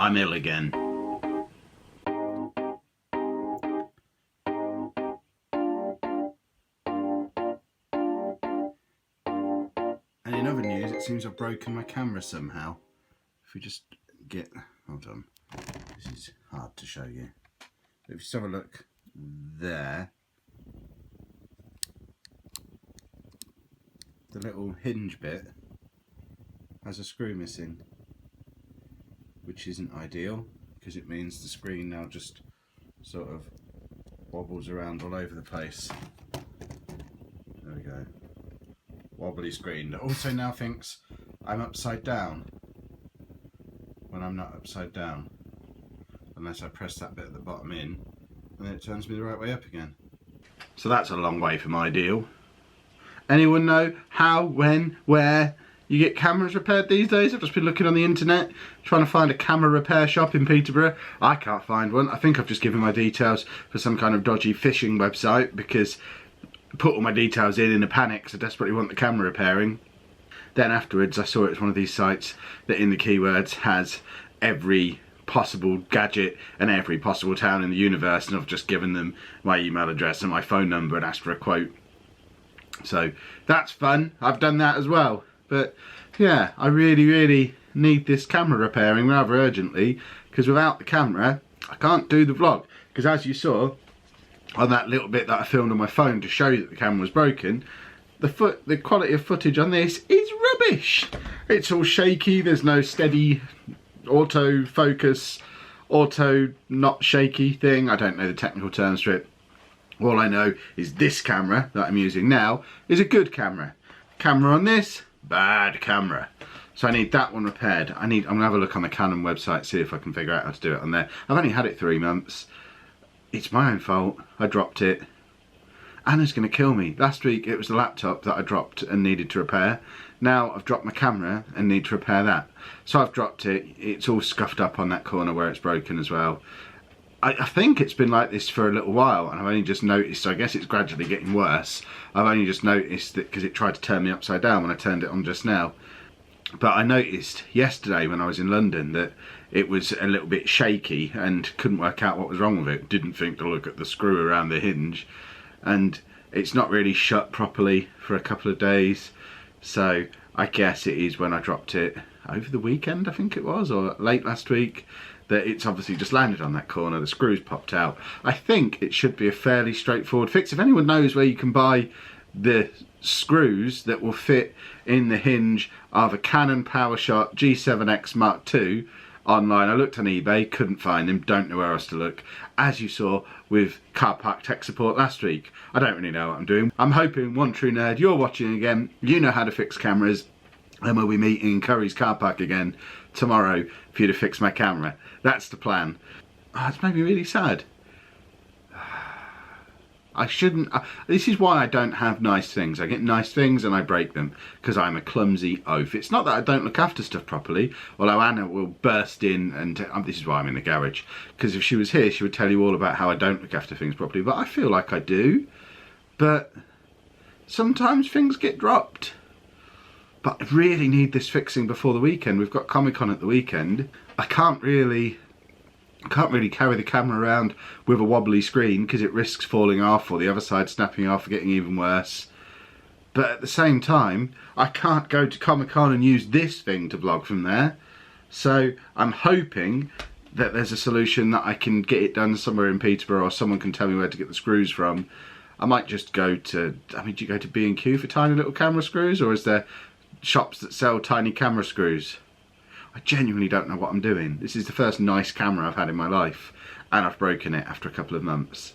I'm ill again. And in other news, it seems I've broken my camera somehow. If we just get, hold on, this is hard to show you. If you just have a look there, the little hinge bit has a screw missing, which isn't ideal because it means the screen now just sort of wobbles around all over the place. There we go. Wobbly screen. It also now thinks I'm upside down when I'm not upside down, unless I press that bit at the bottom in, and then it turns me the right way up again. So that's a long way from ideal. Anyone know how, when, where you get cameras repaired these days? I've just been looking on the internet trying to find a camera repair shop in Peterborough. I can't find one. I think I've just given my details for some kind of dodgy phishing website because I put all my details in a panic because I desperately want the camera repairing. Then afterwards I saw it was one of these sites that in the keywords has every possible gadget and every possible town in the universe, and I've just given them my email address and my phone number and asked for a quote. So that's fun. I've done that as well. But yeah, I really need this camera repairing rather urgently, because without the camera I can't do the vlog. Because as you saw on that little bit that I filmed on my phone to show you that the camera was broken, the quality of footage on this is rubbish. It's all shaky, there's no steady auto focus, auto not shaky thing. I don't know the technical terms for it. All I know is this camera that I'm using now is a good camera. Camera on this, bad camera. So I need that one repaired. I'm gonna have a look on the Canon website, see if I can figure out how to do it on there. I've only had it 3 months. It's my own fault. I dropped it. Anna's gonna kill me. Last week it was the laptop that I dropped and needed to repair. Now I've dropped my camera and need to repair that. So I've dropped it. It's all scuffed up on that corner where it's broken as well. I think it's been like this for a little while, and I've only just noticed, so I guess it's gradually getting worse. I've only just noticed that because it tried to turn me upside down when I turned it on just now. But I noticed yesterday when I was in London that it was a little bit shaky and couldn't work out what was wrong with it. Didn't think to look at the screw around the hinge, and it's not really shut properly for a couple of days. So I guess it is when I dropped it over the weekend, I think it was, or late last week, that it's obviously just landed on that corner, the screws popped out. I think it should be a fairly straightforward fix. If anyone knows where you can buy the screws that will fit in the hinge of a Canon Powershot G7X Mark II online, I looked on eBay, couldn't find them, don't know where else to look. As you saw with car park tech support last week, I don't really know what I'm doing. I'm hoping, One True Nerd, you're watching again, you know how to fix cameras, and we'll be meeting in Curry's car park again tomorrow for you to fix my camera. That's the plan. Oh, it's made me really sad. I shouldn't. This is why I don't have nice things. I get nice things and I break them because I'm a clumsy oaf. It's not that I don't look after stuff properly, although Anna will burst in and this is why I'm in the garage, because if she was here she would tell you all about how I don't look after things properly, but I feel like I do. But sometimes things get dropped. But I really need this fixing before the weekend. We've got Comic-Con at the weekend. I can't really carry the camera around with a wobbly screen because it risks falling off or the other side snapping off or getting even worse. But at the same time, I can't go to Comic-Con and use this thing to vlog from there. So I'm hoping that there's a solution that I can get it done somewhere in Peterborough, or someone can tell me where to get the screws from. I might just go to, I mean, do you go to B&Q for tiny little camera screws, or is there shops that sell tiny camera screws? I genuinely don't know what I'm doing. This is the first nice camera I've had in my life, and I've broken it after a couple of months.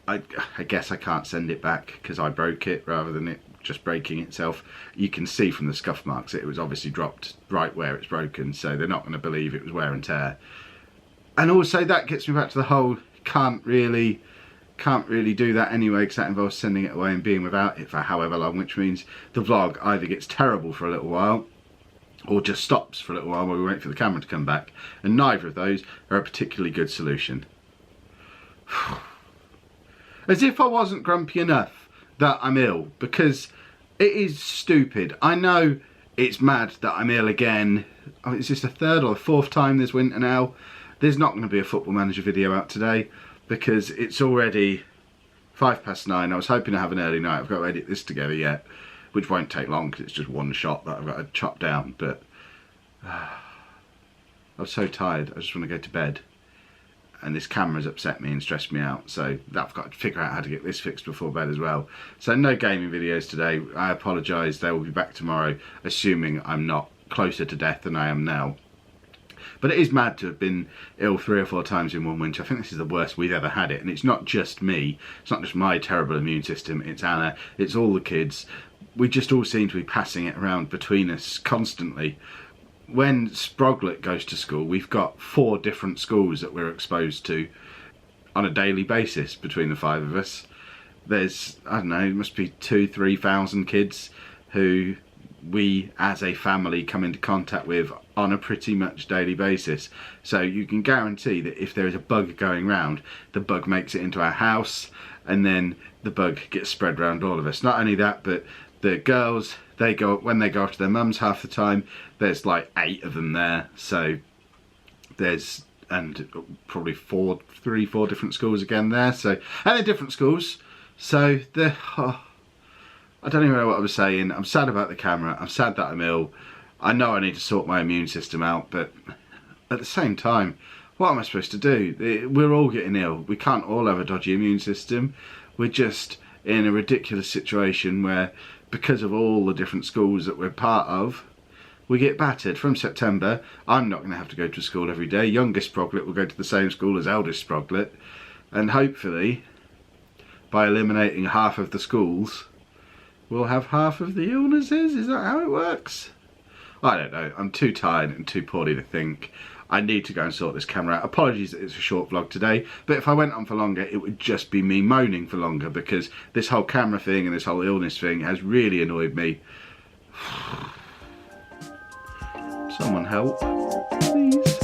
I guess I can't send it back because I broke it rather than it just breaking itself. You can see from the scuff marks that it was obviously dropped right where it's broken, so they're not going to believe it was wear and tear. And also that gets me back to the whole can't really do that anyway, because that involves sending it away and being without it for however long, which means the vlog either gets terrible for a little while or just stops for a little while while we wait for the camera to come back, and neither of those are a particularly good solution. As if I wasn't grumpy enough that I'm ill, because it is stupid. I know it's mad that I'm ill again. I mean, it's just the third or the fourth time this winter now. There's not going to be a Football Manager video out today because it's already 9:05. I was hoping to have an early night. I've got to edit this together yet, which won't take long because it's just one shot that I've got to chop down. But I'm so tired, I just want to go to bed. And this camera's upset me and stressed me out, so I've got to figure out how to get this fixed before bed as well. So no gaming videos today. I apologise, they will be back tomorrow, assuming I'm not closer to death than I am now. But it is mad to have been ill 3 or 4 times in one winter. I think this is the worst we've ever had it, and it's not just me, it's not just my terrible immune system, it's Anna, it's all the kids. We just all seem to be passing it around between us constantly. When Sproglet goes to school, we've got 4 different schools that we're exposed to on a daily basis between the 5 of us. There's, I don't know, it must be 2,000-3,000 kids who we as a family come into contact with on a pretty much daily basis. So you can guarantee that if there is a bug going round, the bug makes it into our house and then the bug gets spread around all of us. Not only that, but the girls, when they go off to their mums half the time, there's like 8 of them there. So there's, and probably 4 different schools again there. So, and they're different schools. So I don't even know what I was saying. I'm sad about the camera. I'm sad that I'm ill. I know I need to sort my immune system out, but at the same time, what am I supposed to do? We're all getting ill. We can't all have a dodgy immune system. We're just in a ridiculous situation where, because of all the different schools that we're part of, we get battered. From September, I'm not going to have to go to school every day. Youngest Sproglet will go to the same school as eldest Sproglet. And hopefully, by eliminating half of the schools, we'll have half of the illnesses. Is that how it works? I don't know. I'm too tired and too poorly to think. I need to go and sort this camera out. Apologies that it's a short vlog today, but if I went on for longer, it would just be me moaning for longer because this whole camera thing and this whole illness thing has really annoyed me. Someone help, please.